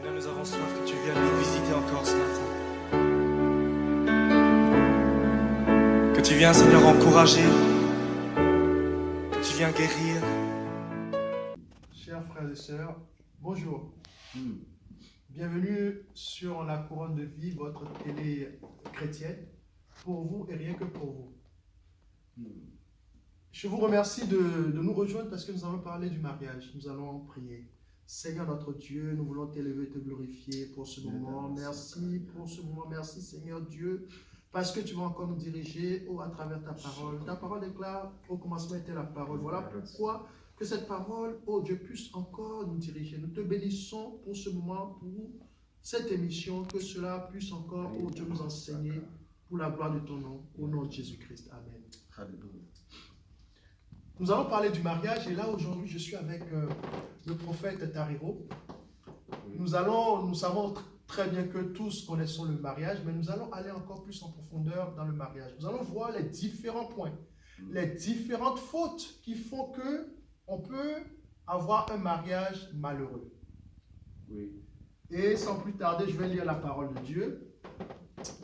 Seigneur, nous avons soif que tu viennes nous visiter encore ce matin. Que tu viennes, Seigneur, encourager. Que tu viennes guérir. Chers frères et sœurs, bonjour. Bienvenue sur La Couronne de Vie, votre télé chrétienne, pour vous et rien que pour vous. Je vous remercie de nous rejoindre parce que nous allons parler du mariage. Nous allons prier. Seigneur notre Dieu, nous voulons t'élever et te glorifier pour ce moment. Merci pour ce moment. Merci Seigneur Dieu, parce que tu vas encore nous diriger à travers ta parole. Ta parole déclare, au commencement était la parole. Voilà pourquoi que cette parole, oh Dieu, puisse encore nous diriger. Nous te bénissons pour ce moment, pour cette émission, que cela puisse encore, oh Dieu, nous enseigner pour la gloire de ton nom, au nom de Jésus-Christ. Amen. Alléluia. Nous allons parler du mariage et là aujourd'hui je suis avec le prophète Tariro. Nous savons très bien que tous connaissons le mariage, mais nous allons aller encore plus en profondeur dans le mariage. Nous allons voir les différents points, les différentes fautes qui font que on peut avoir un mariage malheureux. Oui. Et sans plus tarder, je vais lire la parole de Dieu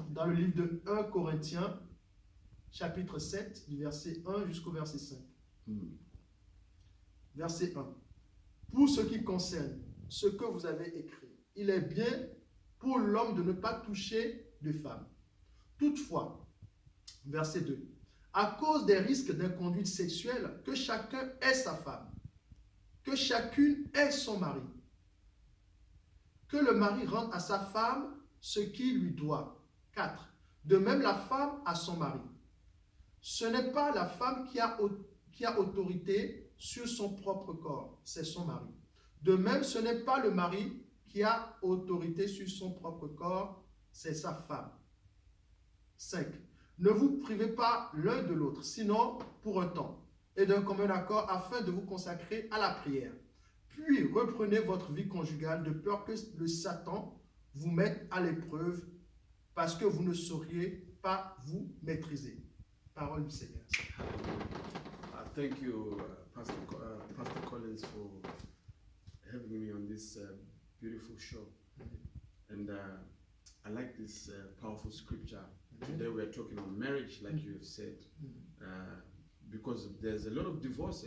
dans le livre de 1 Corinthiens, chapitre 7, du verset 1 jusqu'au verset 5. Verset 1. Pour ce qui concerne ce que vous avez écrit, il est bien pour l'homme de ne pas toucher de femme. Toutefois, verset 2. À cause des risques d'inconduite sexuelle, que chacun ait sa femme, que chacune ait son mari, que le mari rende à sa femme ce qu'il lui doit. 4. De même la femme à son mari. Ce n'est pas la femme qui a autorité sur son propre corps, c'est son mari. De même, ce n'est pas le mari qui a autorité sur son propre corps, c'est sa femme. 5. Ne vous privez pas l'un de l'autre, sinon pour un temps, et d'un commun accord afin de vous consacrer à la prière. Puis reprenez votre vie conjugale de peur que le Satan vous mette à l'épreuve parce que vous ne sauriez pas vous maîtriser. Parole du Seigneur. Thank you, Pastor Collins, for having me on this beautiful show. And I like this powerful scripture. Today we're talking on marriage, like you have said, because there's a lot of divorce,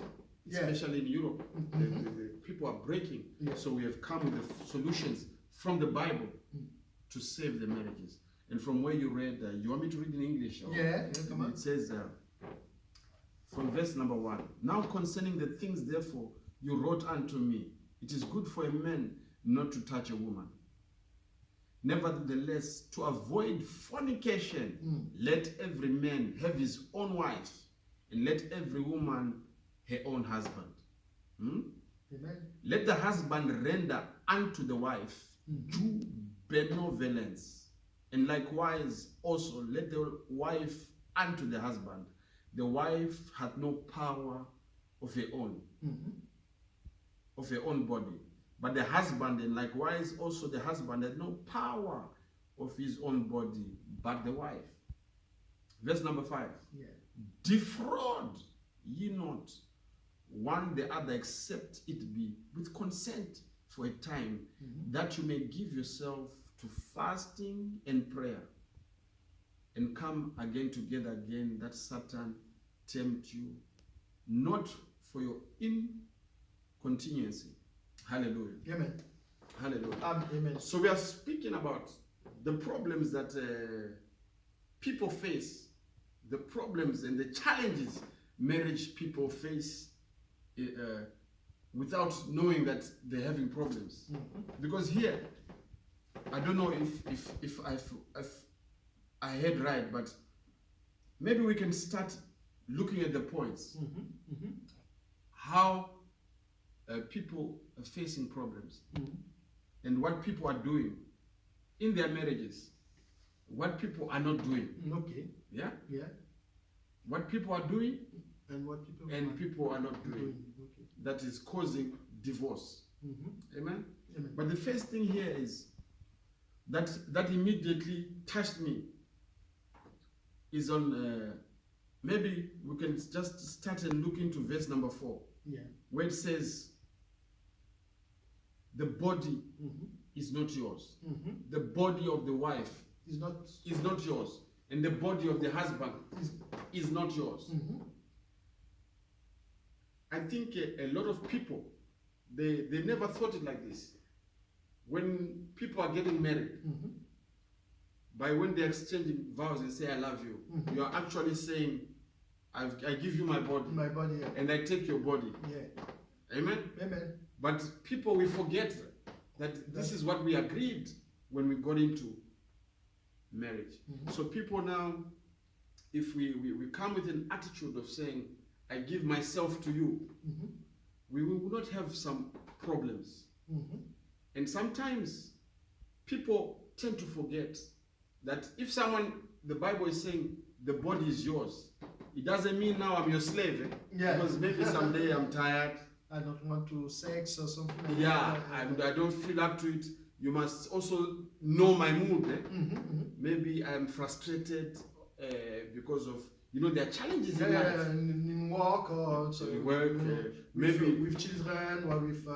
especially in Europe. The people are breaking. So we have come with the solutions from the Bible to save the marriages. And from where you read, you want me to read in English? Come on. It says, from verse number 1, now concerning the things therefore you wrote unto me, it is good for a man not to touch a woman. Nevertheless, to avoid fornication, let every man have his own wife, and let every woman her own husband. Amen. Let the husband render unto the wife due benevolence, and likewise also let the wife unto the husband. The wife hath no power of her own, of her own body. But the husband, and likewise also the husband, had no power of his own body, but the wife. Verse number 5. Defraud ye not one the other, except it be with consent for a time, that you may give yourself to fasting and prayer, and come again together again, that Satan tempt you, not for your incontinency. Hallelujah. Amen. Hallelujah. Amen. So we are speaking about the problems that people face, the problems and the challenges marriage people face without knowing that they're having problems. Because here, I don't know if I heard right, but maybe we can start looking at the points. How people are facing problems and what people are doing in their marriages, what people are not doing. Okay. Yeah? Yeah. What people are doing And what people and people are not doing. Okay. That is causing divorce. Amen? Amen. But the first thing here is that immediately touched me is on, maybe we can just start and look into verse number 4, Yeah. where it says, the body is not yours. Mhm. The body of the wife It's not. is not yours. And the body of the husband is not yours. Mhm. I think a lot of people, they never thought it like this. When people are getting married, Mhm. by when they're exchanging vows and say, I love you, Mhm. you are actually saying, I give you my body My body. Yeah. and I take your body. Yeah. Amen? Amen. But people, we forget that this is what we agreed when we got into marriage. Mhm. So people now, if we come with an attitude of saying, I give myself to you, Mhm. we will not have some problems. Mhm. And sometimes people tend to forget that if someone, the Bible is saying the body is yours, it doesn't mean now I'm your slave. Yeah. Because maybe someday I'm tired. I don't want to sex or something like Yeah, that. and I don't feel up to it. You must also know my mood. Mhm. Mhm. Maybe I'm frustrated because of, there are challenges Yeah, in yeah, life. yeah, in work or So you work, maybe maybe. with children or with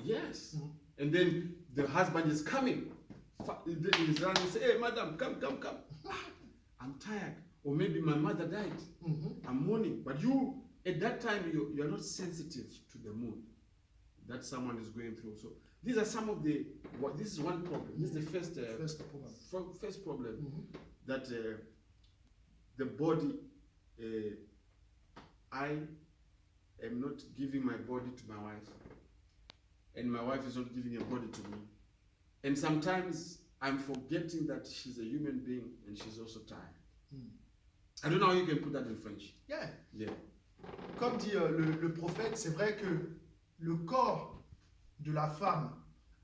Yes. Mhm. And then the husband is coming. He's running and say, hey, madam, come. Ah, I'm tired. Or maybe my mother died. Mhm. I'm mourning. But you, at that time, you are not sensitive to the mood that someone is going through. So these are some of the, this is one problem. This is the first First problem. first problem, Mhm. that the body, I am not giving my body to my wife, and my wife is not giving a body to me. And sometimes I'm forgetting that she's a human being and she's also tired. Mm. I don't know how you can put that in French. Yeah. Yeah. Comme dit le prophète, c'est vrai que le corps de la femme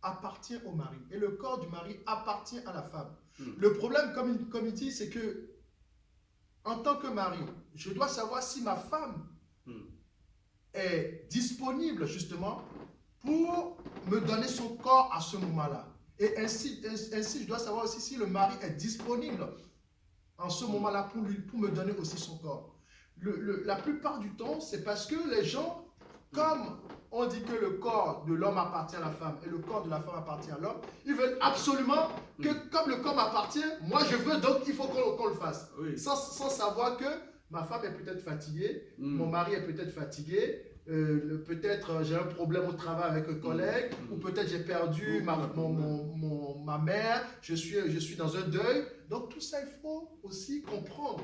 appartient au mari et le corps du mari appartient à la femme. Mm. Le problème, comme il dit, c'est que en tant que mari, je dois savoir si ma femme est disponible justement pour me donner son corps à ce moment-là. Et ainsi, je dois savoir aussi si le mari est disponible en ce moment-là pour me donner aussi son corps. La plupart du temps, c'est parce que les gens, comme on dit que le corps de l'homme appartient à la femme et le corps de la femme appartient à l'homme, ils veulent absolument que, comme le corps m'appartient, moi je veux, donc il faut qu'on le fasse. Oui. Sans savoir que ma femme est peut-être fatiguée, mon mari est peut-être fatigué, peut-être j'ai un problème au travail avec un collègue, ou peut-être j'ai perdu ma mère, je suis dans un deuil. Donc tout ça, il faut aussi comprendre.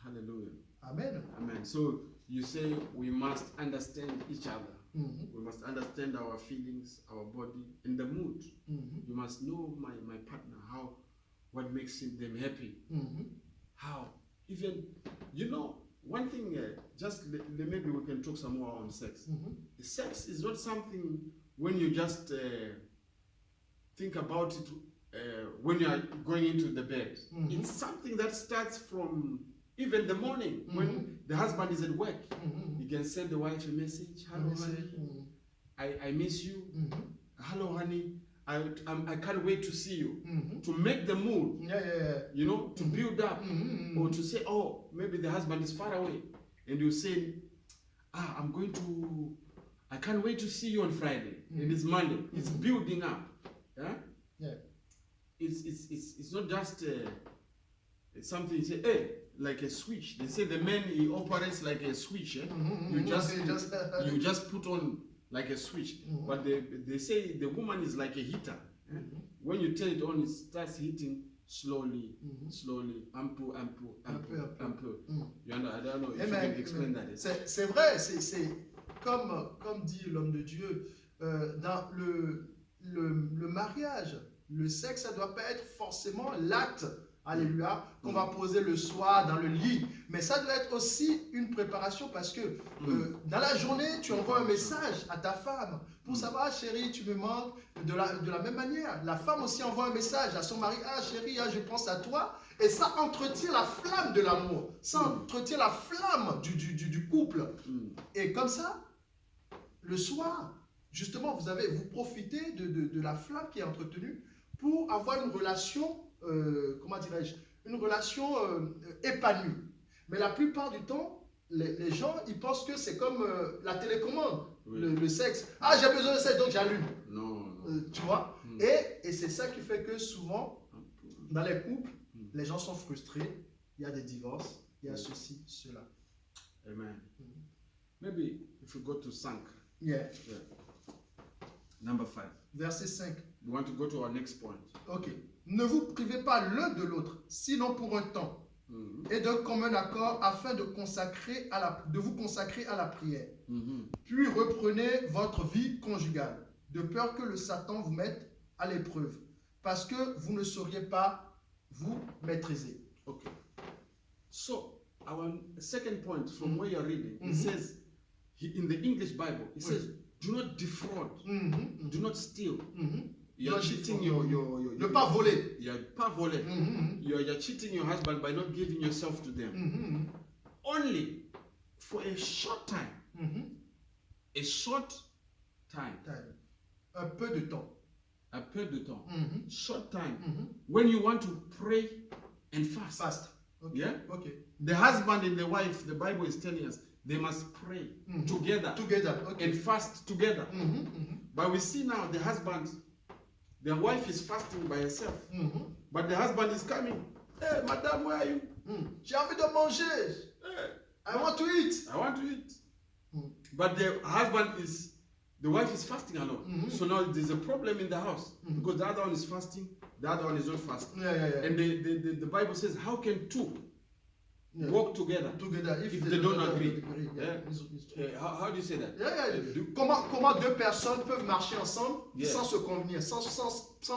Hallelujah. Amen. Amen. So you say we must understand each other. Mhm. We must understand our feelings, our body, and the mood. Mhm. You must know my partner, what makes them happy. Mhm. How, even, one thing, maybe we can talk some more on sex. Mhm. Sex is not something when you just think about it when you are going into the bed. Mhm. It's something that starts from even the morning when the husband is at work. Mhm. He can send the wife a message. Hello, honey. Mhm. I miss you. Mhm. Hello, honey. I can't wait to see you. Mhm. To make the mood, Yeah. to build up, Mhm. or to say, oh, maybe the husband is far away, and you say, I can't wait to see you on Friday. And it's Monday. It's building up. Yeah. Yeah. It's not just it's something you say, hey, like a switch. They say the man, he operates like a switch. Eh? Mhm. You just put on like a switch. But they say the woman is like a heater. Eh? When you turn it on, it starts heating slowly, ample. I don't know if you can explain that. C'est vrai, c'est comme dit l'homme de Dieu, dans le mariage, le sexe, ça ne doit pas être forcément l'acte, alléluia, qu'on va poser le soir dans le lit, mais ça doit être aussi une préparation parce que dans la journée, tu envoies un message à ta femme pour savoir, chérie, tu me manques, de la même manière. La femme aussi envoie un message à son mari, chérie, je pense à toi, et ça entretient la flamme de l'amour, ça entretient la flamme du couple. Et comme ça, le soir, justement, vous profitez de la flamme qui est entretenue pour avoir une relation, comment dirais-je, une relation épanouie. Mais la plupart du temps, les gens, ils pensent que c'est comme la télécommande, le sexe. J'ai besoin de sexe, donc j'allume. Non. Tu vois? Et c'est ça qui fait que souvent, dans les couples, les gens sont frustrés. Il y a des divorces, il y a ceci, cela. Amen. Maybe if we go to 5. Yeah. Number 5. Verset 5. We want to go to our next point. Ok. Ne vous privez pas l'un de l'autre, sinon pour un temps, et d'un commun accord afin de vous consacrer à la prière. Puis reprenez votre vie conjugale, de peur que le Satan vous mette à l'épreuve, parce que vous ne sauriez pas vous maîtriser. Okay. So, our second point from where you're reading, it says, in the English Bible, it says, do not defraud, do not steal. You're cheating your Ne pas voler. You're pas voler. You're cheating your husband by not giving yourself to them. Only for a short time. A short time. Un peu de temps. A peu de temps. Short time. When you want to pray and fast. Fast. Okay. Yeah? Okay. The husband and the wife, the Bible is telling us, they must pray together Okay. and fast together. But we see now the wife is fasting by herself. But the husband is coming. Hey, madame, where are you? J'ai envie de manger. Hey, I want to eat. I want to eat. But the wife is fasting alone. So now there's a problem in the house because the other one is fasting, the other one is not fasting. Yeah. And the Bible says, how can two walk together if they don't agree? Yeah. How do you say that? Comment deux personnes peuvent marcher ensemble Yeah. sans se convenir, sans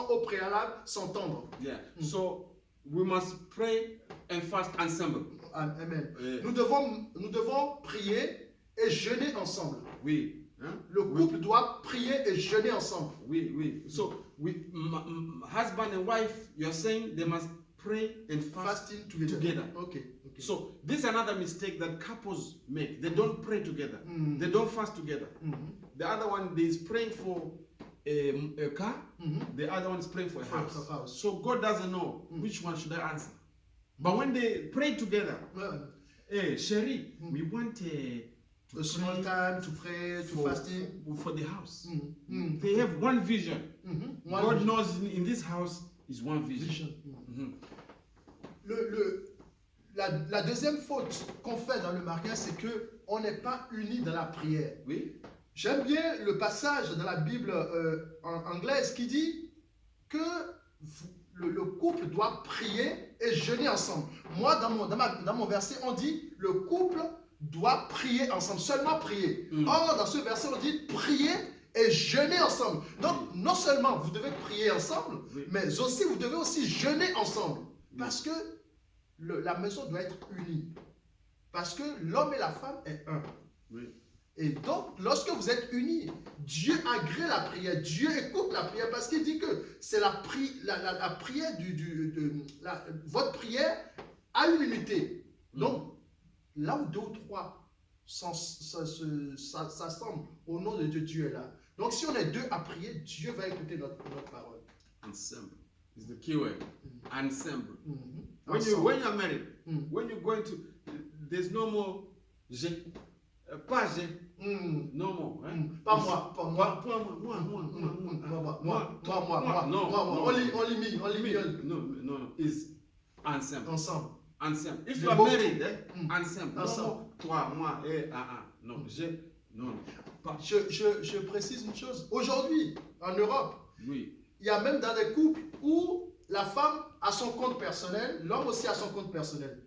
au préalable s'entendre? Yeah. So we must pray and fast ensemble. Amen. Nous devons prier et jeûner ensemble. Oui. Hein? Le couple doit prier et jeûner ensemble. Oui. So husband and wife, you're saying they must pray and fast Fasting together. Okay. So this is another mistake that couples make. They don't pray together. They don't fast together. The other one is praying for a car. The other one is praying for a house. So God doesn't know which one should I answer. But when they pray together, hey, Sherry, we want a small time to pray, to fasting for the house. They have one vision. God knows in this house is one vision. La deuxième faute qu'on fait dans le mariage, c'est que on n'est pas unis dans la prière. Oui. J'aime bien le passage dans la Bible anglaise qui dit que le couple doit prier et jeûner ensemble. Moi, dans mon verset, on dit le couple doit prier ensemble, seulement prier. Or, dans ce verset, on dit prier et jeûner ensemble. Donc, non seulement vous devez prier ensemble, mais aussi vous devez aussi jeûner ensemble. Parce que la maison doit être unie. Parce que l'homme et la femme est un. Oui. Et donc, lorsque vous êtes unis, Dieu agrée la prière, Dieu écoute la prière parce qu'il dit que c'est la prière votre prière a une unité. Donc, là où deux ou trois s'assemblent au nom de Dieu, Dieu est là. Donc, si on est deux à prier, Dieu va écouter notre parole. Ensemble is the key word. Ensemble. When you're married, when you're going to, there's no more pas no more. Pas moi. Only me. No. Is ensemble. Ensemble. If you are married, ensemble. No, toi, moi, non, non. Je précise une chose. Aujourd'hui, en Europe, oui. Il y a même dans des couples où la femme a son compte personnel, l'homme aussi a son compte personnel.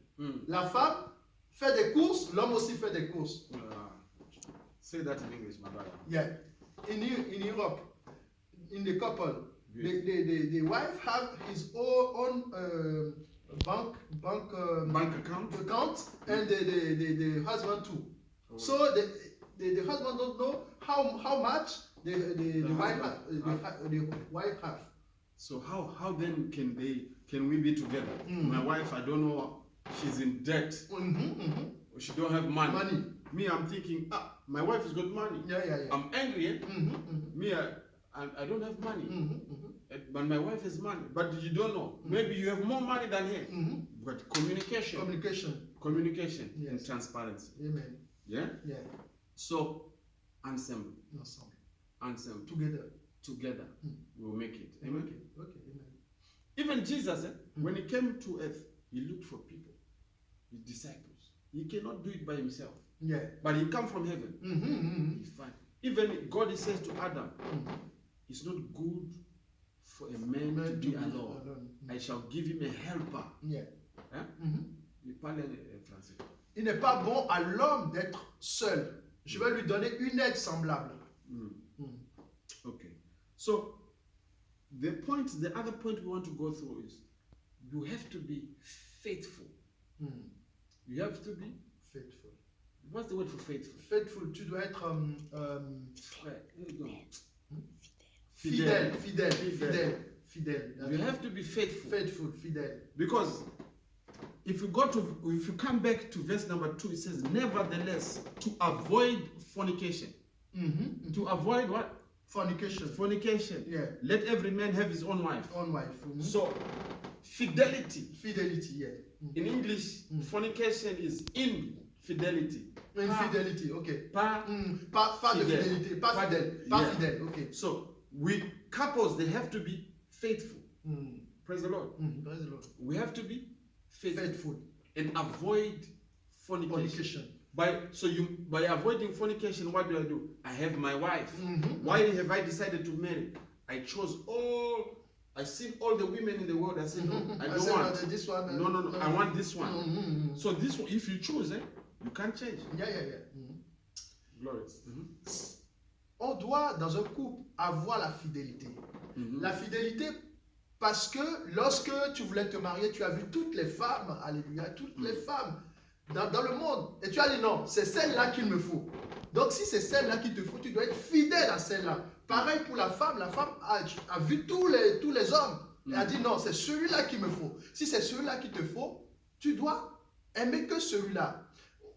La femme fait des courses, l'homme aussi fait des courses. Say that in English, my brother. Yeah. In Europe, in the couple, the wife have his own bank account, and the husband too. Oh. So the husband don't know how much the wife have. So how then can we be together? My wife, I don't know, she's in debt. She don't have money. Me, I'm thinking, my wife has got money. Yeah. I'm angry. Me, I don't have money. But my wife has money. But you don't know. Maybe you have more money than her. But communication. Yes. And transparency. Amen. Yeah? Yeah. So, ensemble. Together. together, we will make it. Okay, Amen. okay, amen. Even Jesus, when he came to earth, he looked for people, his disciples. He cannot do it by himself. Yeah. But he come from heaven. He find. Even God says to Adam, it's not good for a man to be alone. I shall give him a helper. Yeah. Hein? Il parle français. Il n'est pas bon à l'homme d'être seul. Je vais lui donner une aide semblable. Okay. So the other point we want to go through is you have to be faithful. You have to be Faithful. what's the word for faithful? Faithful, tu dois être Frère, here you go. fidèle, fidèle, fidèle, fidèle. You have to be faithful. Faithful, fidèle. Because if you come back to verse number 2, it says, nevertheless, to avoid fornication. To avoid what? Fornication. Fornication. Yeah. Let every man have his own wife. Own wife. So, fidelity. Fidelity, yeah. In English, fornication is infidelity. Infidelity, ok. Pas Pas de fidèle. fidélité, pas Pas- fidèle, pas yeah. fidèle, ok. So, couples, they have to be faithful. Praise the Lord. Praise the Lord. We have to be faithful. Faithful. And avoid fornication. Fornication. By avoiding fornication, what do? I have my wife. Why have I decided to marry? I seen all the women in the world. I said, no, I don't said, want. this one. No, I want this one. So this one, if you choose, you can't change. Yeah. Glorious. On doit, dans un couple, avoir la fidélité. La fidélité, parce que lorsque tu voulais te marier, tu as vu toutes les femmes, alléluia, toutes les femmes dans le monde. Et tu as dit non, c'est celle-là qu'il me faut. Donc si c'est celle-là qu'il te faut, tu dois être fidèle à celle-là. Pareil pour la femme a vu tous les hommes. Et a dit non, c'est celui-là qu'il me faut. Si c'est celui-là qu'il te faut, tu dois aimer que celui-là.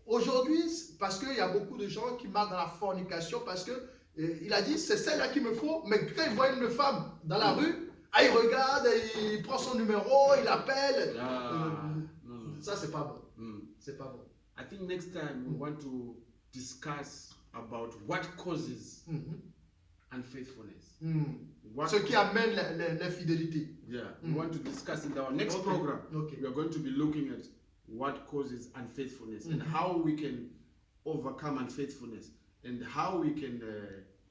Aujourd'hui, parce qu'il y a beaucoup de gens qui marchent dans la fornication, parce que il a dit c'est celle-là qu'il me faut, mais quand il voit une femme dans la rue, il regarde, il prend son numéro, il appelle. Ça, c'est pas bon. C'est pas bon. I think next time we want to discuss about what causes unfaithfulness. Ce qui amène l'infidélité. Yeah, we want to discuss in our next program. Okay. We are going to be looking at what causes unfaithfulness and how we can overcome unfaithfulness and how we can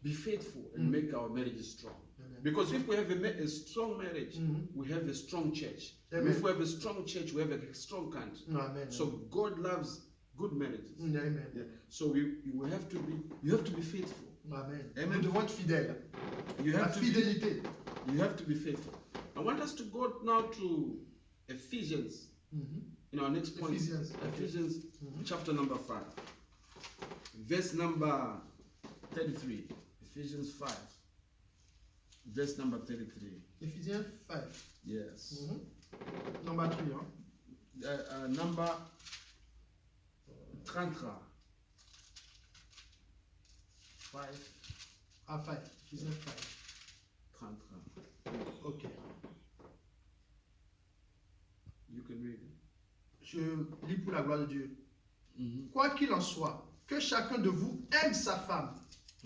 be faithful and make our marriages strong. Because if we have a strong marriage, we have a strong church. Amen. If we have a strong church, we have a strong country. Amen. So God loves good marriages. Amen. Yeah. So you have to be faithful. Amen. Amen. Nous devons être fidèles. You La have to fidélité. you have to be faithful. I want us to go now to Ephesians. In our next point, Ephesians. Ephesians chapter number 5, verse number 33. Ephesians 5, verse number 33. Ephesians 5. Yes. Number 3. Hein? Number 33. 5. 5. Ephesians 5. 33. Ok. You can read it. Je lis pour la gloire de Dieu. Quoi qu'il en soit, que chacun de vous aime sa femme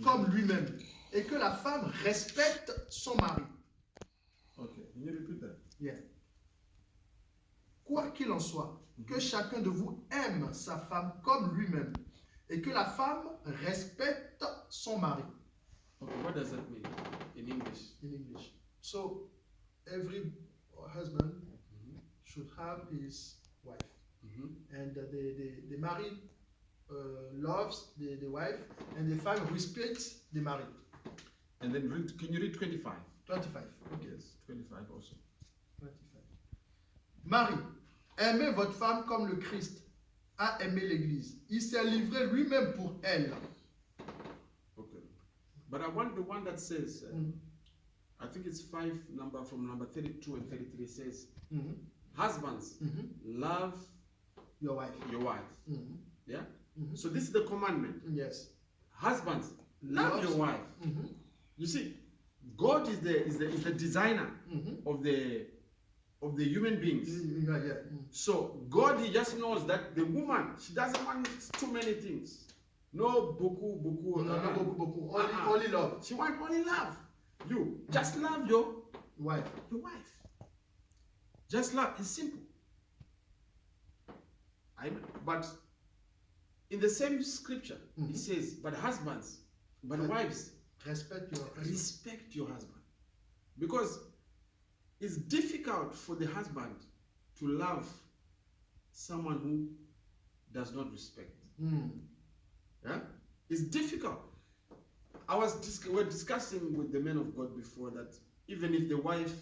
comme lui-même et que la femme respecte son mari. Okay. Can you repeat that? Yeah. Quoi qu'il en soit, que chacun de vous aime sa femme comme lui-même et que la femme respecte son mari. Okay. What does that mean in English? In English. So, every husband should have his wife. And the married loves the wife, and the femme respects the married. And then can you read 25? 25. Okay. Yes, 25 also. 25. Marie, aimez votre femme comme le Christ a aimé l'Église. Il s'est livré lui-même pour elle. Okay. But I want the one that says, I think it's 5 from number 32 and 33 says, husbands, love Your wife. your wife. Yeah? So this is the commandment. Yes. Husbands, love your wife. You see, God is the designer of the human beings. Yeah. So God, he just knows that the woman, she doesn't want too many things. No beaucoup. Beaucoup. Only love. She wants only love. You just love your wife. wife. Just love. It's simple. But in the same scripture, it says, but husbands, but wives, Respect your husband. respect your husband. Because it's difficult for the husband to love someone who does not respect. Yeah? It's difficult. We're discussing with the men of God before that even if the wife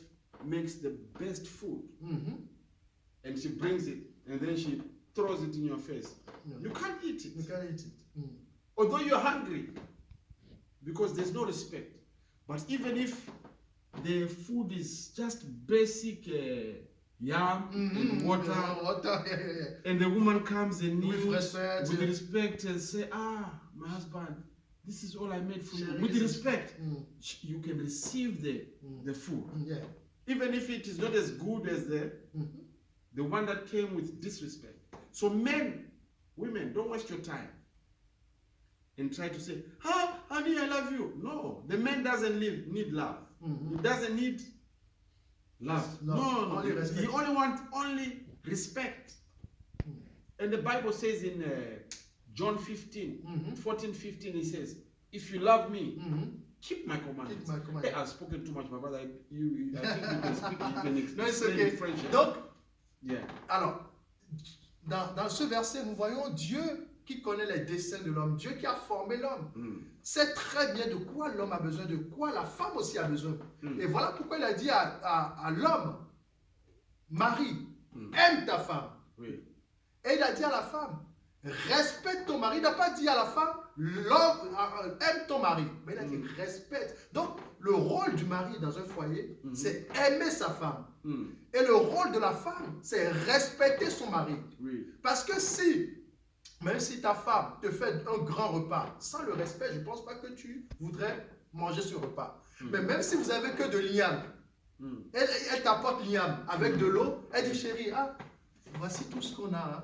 makes the best food and she brings it and then she throws it in your face, you can't eat it. You can't eat it. Although you're hungry, because there's no respect. But even if the food is just basic yam and water, and the woman comes and With kneels respect, with respect and say, my husband, this is all I made for you. With respect, you can receive the food. Yeah. Even if it is not as good as the one that came with disrespect. So men, women, don't waste your time and try to say, honey, I love you. No, the man doesn't need love. He doesn't need love. No. He only wants respect. And the Bible says in John 15, 14, 15, he says, if you love me, keep my commandments. Keep my commandments. Hey, I've spoken too much, my brother. I think you can speak, you can explain No, it's okay. in French. Donc, Yeah. alors, dans ce verset, nous voyons Dieu qui connaît les desseins de l'homme, Dieu qui a formé l'homme, sait très bien de quoi l'homme a besoin, de quoi la femme aussi a besoin. Et voilà pourquoi il a dit à l'homme, Marie, aime ta femme. Oui. Et il a dit à la femme, respecte ton mari. Il n'a pas dit à la femme, l'homme, aime ton mari. Mais il a dit, respecte. Donc, le rôle du mari dans un foyer, c'est aimer sa femme. Et le rôle de la femme, c'est respecter son mari. Oui. Parce que même si ta femme te fait un grand repas, sans le respect, je ne pense pas que tu voudrais manger ce repas. Mais même si vous avez que de l'igname, elle t'apporte l'igname avec de l'eau, elle dit, chérie, voici tout ce qu'on a.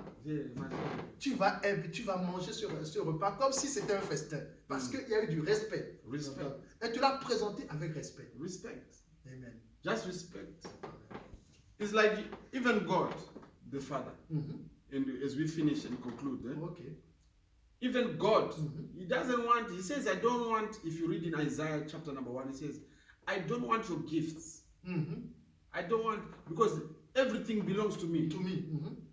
Tu vas manger ce repas comme si c'était un festin. Parce qu'il y a eu du respect. Elle te l'a présenté avec respect. Respect. Amen. Just respect. It's like even God, the Father, and as we finish and conclude, Okay. even God, He doesn't want, He says, I don't want, if you read in Isaiah chapter number 1, He says, I don't want your gifts. I don't want, because everything belongs to me. To me.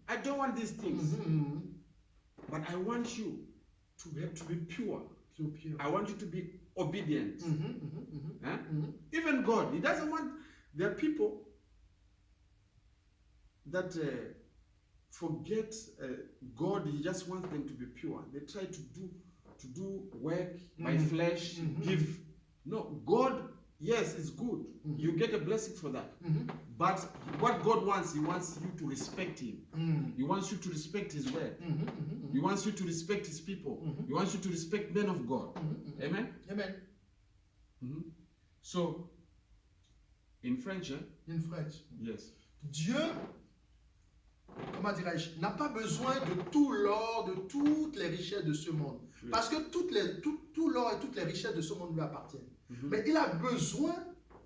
I don't want these things. But I want you to have to be pure. So pure. I want you to be obedient. Even God, He doesn't want, there are people that forget God. He just wants them to be pure. They try to do work by flesh, give. No, God, yes, it's good. You get a blessing for that. But what God wants, He wants you to respect Him. He wants you to respect His word. He wants you to respect His people. He wants you to respect men of God. Amen? Amen. So, in French, In French. yes. Dieu, comment dirais-je, n'a pas besoin de tout l'or, de toutes les richesses de ce monde. Oui. Parce que tout l'or et toutes les richesses de ce monde lui appartiennent. Mais il a besoin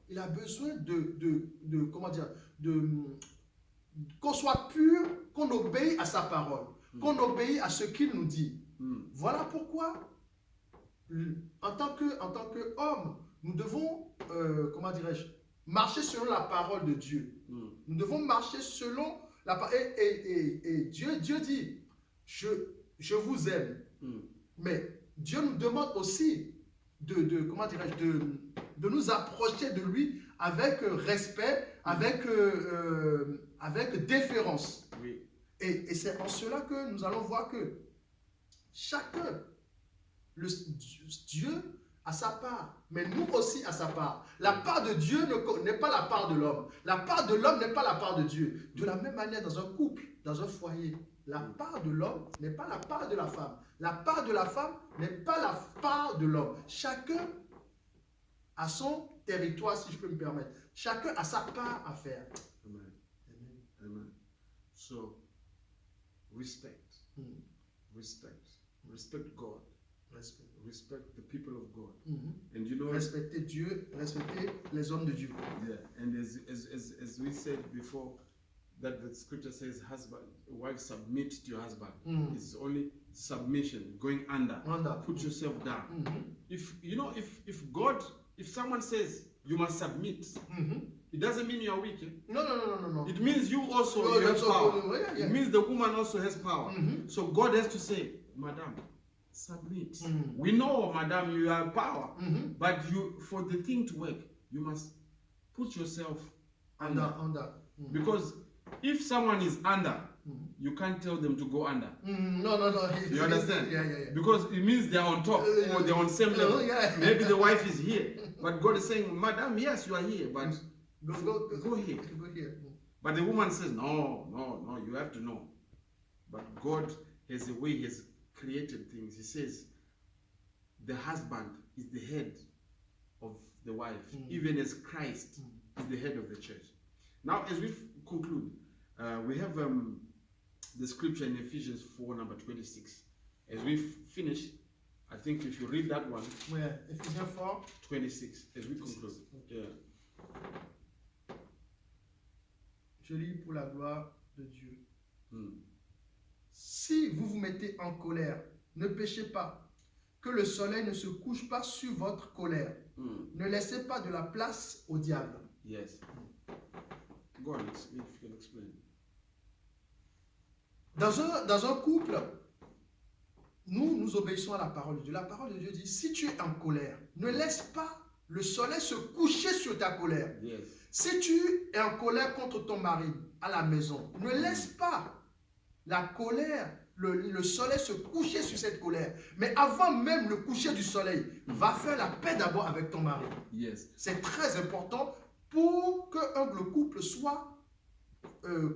de comment dire, qu'on soit pur, qu'on obéisse à sa parole, qu'on obéisse à ce qu'il nous dit. Voilà pourquoi, en tant qu'homme, nous devons, comment dirais-je, marcher selon la parole de Dieu. Nous devons marcher selon la parole. Et Dieu dit, je vous aime. Mais Dieu nous demande aussi comment dirais-je, de nous approcher de lui avec respect, avec déférence. Oui. Et c'est en cela que nous allons voir que chacun, Dieu a sa part, mais nous aussi à sa part. La part de Dieu n'est pas la part de l'homme. La part de l'homme n'est pas la part de Dieu. De la même manière, dans un couple, dans un foyer, la part de l'homme n'est pas la part de la femme. La part de la femme n'est pas la part de l'homme. Chacun a son territoire, si je peux me permettre. Chacun a sa part à faire. Amen. Amen. So, respect. Respect God. respect the people of God. Mhm. And you know, Respecter Dieu, respecter les hommes de Dieu. yeah, and as we said before, that the scripture says, husband, wife, submit to your husband. Mhm. It's only submission, going under. Under. Put yourself down. Mhm. If someone says you must submit, Mhm. it doesn't mean you are weak. No. It means you also No, you have that's power. all- yeah. It means the woman also has power. Mhm. So God has to say, Madam, submit. Mhm. We know, Madam, you have power, Mhm. but for the thing to work, you must put yourself under. Under. Mhm. Because if someone is under, Mhm. you can't tell them to go under. Mhm. No. You understand? Yeah. Because it means they're on top or they're on same level. Yeah. Maybe the wife is here, but God is saying, Madam, yes, you are here, but Go here. Go here. But the woman says, no, you have to know. But God has a way He has created things. He says, the husband is the head of the wife, even as Christ is the head of the church. Now, as we conclude, we have the scripture in Ephesians 4, number 26. As we finish, I think if you read that one, Ouais, Ephésiens 4. 26, as we conclude. Yeah. Je lis pour la gloire de Dieu. Mm. Si vous vous mettez en colère, ne péchez pas. Que le soleil ne se couche pas sur votre colère. Mm. Ne laissez pas de la place au diable. Yes. Go on, if you can explain. Dans un couple, nous obéissons à la parole de Dieu. La parole de Dieu dit, si tu es en colère, ne laisse pas le soleil se coucher sur ta colère. Yes. Si tu es en colère contre ton mari à la maison, ne laisse pas la colère, le soleil se coucher sur cette colère. Mais avant même le coucher du soleil, va faire la paix d'abord avec ton mari. Yes. C'est très important pour que le couple soit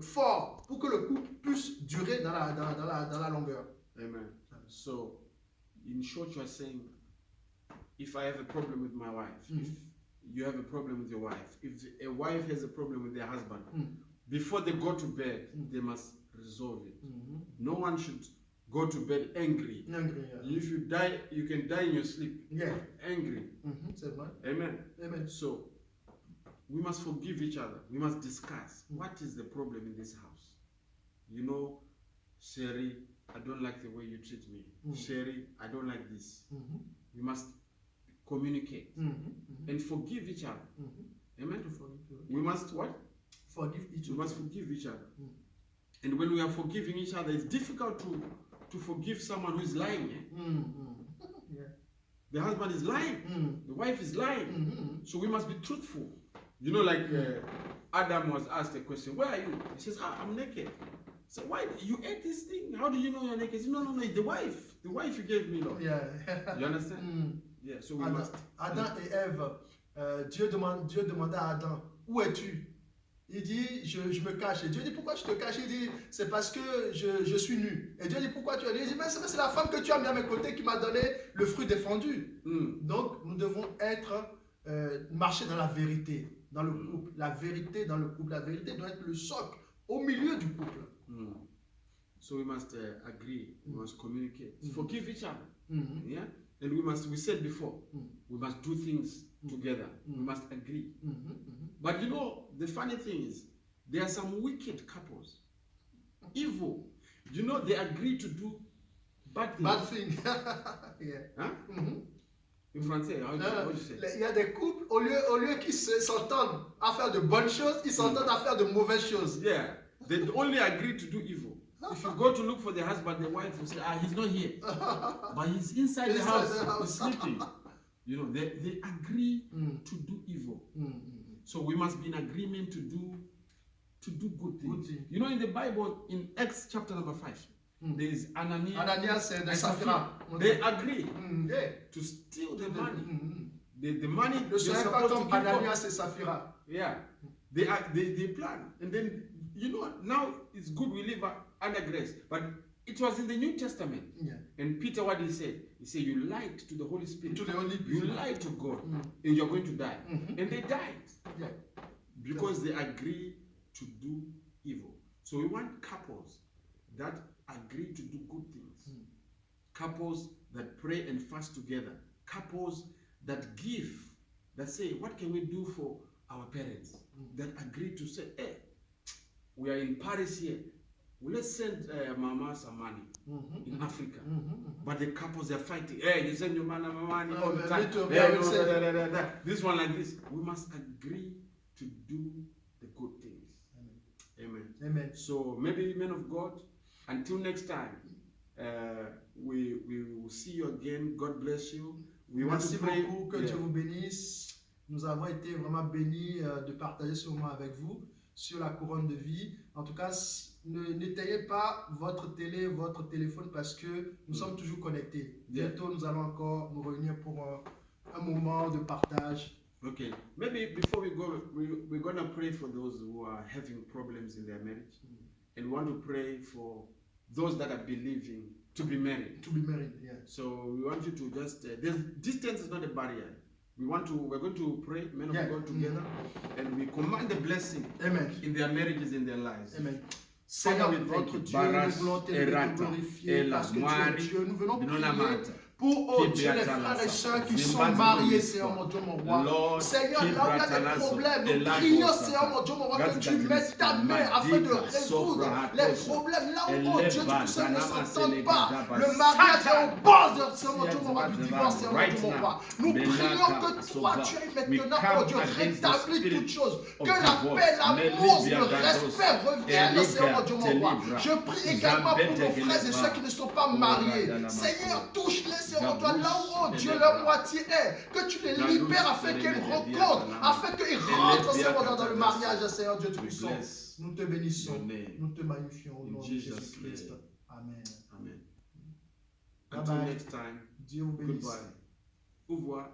fort, pour que le couple puisse durer dans la longueur. Amen. So, in short, you are saying, if I have a problem with my wife, if you have a problem with your wife, if a wife has a problem with their husband, before they go to bed, they must resolve it. No one should go to bed angry. If you die, you can die in your sleep. Yeah. Angry. C'est vrai. Amen. Amen. So, we must forgive each other. We must discuss what is the problem in this house. You know, Sherry, I don't like the way you treat me. Sherry, I don't like this. We must communicate and forgive each other. Amen. We must what? Forgive each We other. must forgive each other. And when we are forgiving each other, it's difficult to forgive someone who is lying. Yeah. The husband is lying. The wife is lying. So we must be truthful. You know, like Adam was asked a question, where are you? He says, I'm naked. So why you ate this thing? How do you know you're naked? He says, no, it's the wife. The wife you gave me, Lord. Yeah. You understand? Yeah, so we Adam, must. Adam et Ève, Dieu demanda à Adam, où es-tu? Il dit, je me cache. Et Dieu dit, pourquoi tu te caches? Il dit, c'est parce que je suis nu. Et Dieu dit, pourquoi tu es nu? Il dit, mais c'est la femme que tu as mis à mes côtés qui m'a donné le fruit défendu. Donc, nous devons marcher dans la vérité, dans le couple. La vérité dans le couple. La vérité doit être le socle au milieu du couple. So we must agree. We must communicate. Forgive each other. Yeah? And we said before, we must do things together. We must agree. But you know, the funny thing is, there are some wicked couples, evil. You know, they agree to do bad things. Bad thing. Yeah. Huh? In français, how do you say? Il y a des couples, au lieu qu'ils s'entendent à faire de bonnes choses, ils s'entendent à faire de mauvaises choses. Yeah, they only agree to do evil. If you go to look for the husband, the wife will say, he's not here. But he's inside the house, he's sleeping. You know, they agree to do evil. So we must be in agreement to do good things. You know, in the Bible, in Acts chapter number 5, there is Ananias and Sapphira. They agree Yeah. to steal the money. The money Ne they're soyez pas supposed to comme give up. Ananias et Sapphira. Yeah, they plan, and then you know now it's good we live under grace, but it was in the New Testament. Yeah. And Peter, what he said you lied to the Holy Spirit, To the Holy you Spirit. lied to God, and you're going to die. And they died Yeah. because they agree to do evil. So we want couples that agree to do good things, couples that pray and fast together, couples that give, that say, what can we do for our parents? That agree to say, hey, we are in Paris here. Well, let's send mama some money in Africa. But the couples are fighting. Hey, you send your mama money all the time. Hey, this one like this. We must agree to do the good things. Amen. Amen. So maybe, men of God, until next time, we will see you again. God bless you. We want Merci to pray. beaucoup, que Dieu vous bénisse. Nous avons été vraiment bénis de partager ce moment avec vous sur la couronne de vie. En tout cas, n'éteignez pas votre télé, votre téléphone parce que nous sommes toujours connectés. Bientôt, nous allons encore nous réunir pour un moment de partage. Okay, maybe before we go, we're going to pray for those who are having problems in their marriage. And we want to pray for those that are believing to be married. To be married, yeah. So we want you to just, distance is not a barrier. We're going to pray, men of God, together, and we command the blessing Amen. in their marriages, in their lives. Amen. Seigneur, Seigneur, votre Dieu, nous voulons t'élever, te glorifier parce que tu es Dieu. Nous venons prier pour, oh Dieu, les frères et sœurs qui sont mariés, Seigneur mon Dieu, mon roi. Seigneur, là où il y a des problèmes, nous prions, Seigneur mon Dieu, mon roi, que tu mettes ta main afin de résoudre les problèmes. Là où, oh Dieu, tout ça ne s'entend pas. Le mariage est au bord, Seigneur mon Dieu, mon roi, du divorce, Seigneur mon Dieu, mon roi. Nous prions que toi, tu ailles maintenant, oh Dieu, rétablir toutes choses. Que la paix, l'amour, le respect reviennent, Seigneur mon Dieu, mon roi. Je prie également pour nos frères et ceux qui ne sont pas mariés. Seigneur, touche-les, Seigneur, toi, là où, oh Dieu, leur moitié est, que tu les libères afin qu'ils rencontrent, afin qu'ils rentrent, Seigneur, dans le mariage, Seigneur Dieu Tout-Puissant. Nous te bénissons, nous te magnifions au nom de Jésus-Christ. Amen. Amen. Bye Until bye. next time, Dieu vous bénisse. goodbye. Au revoir.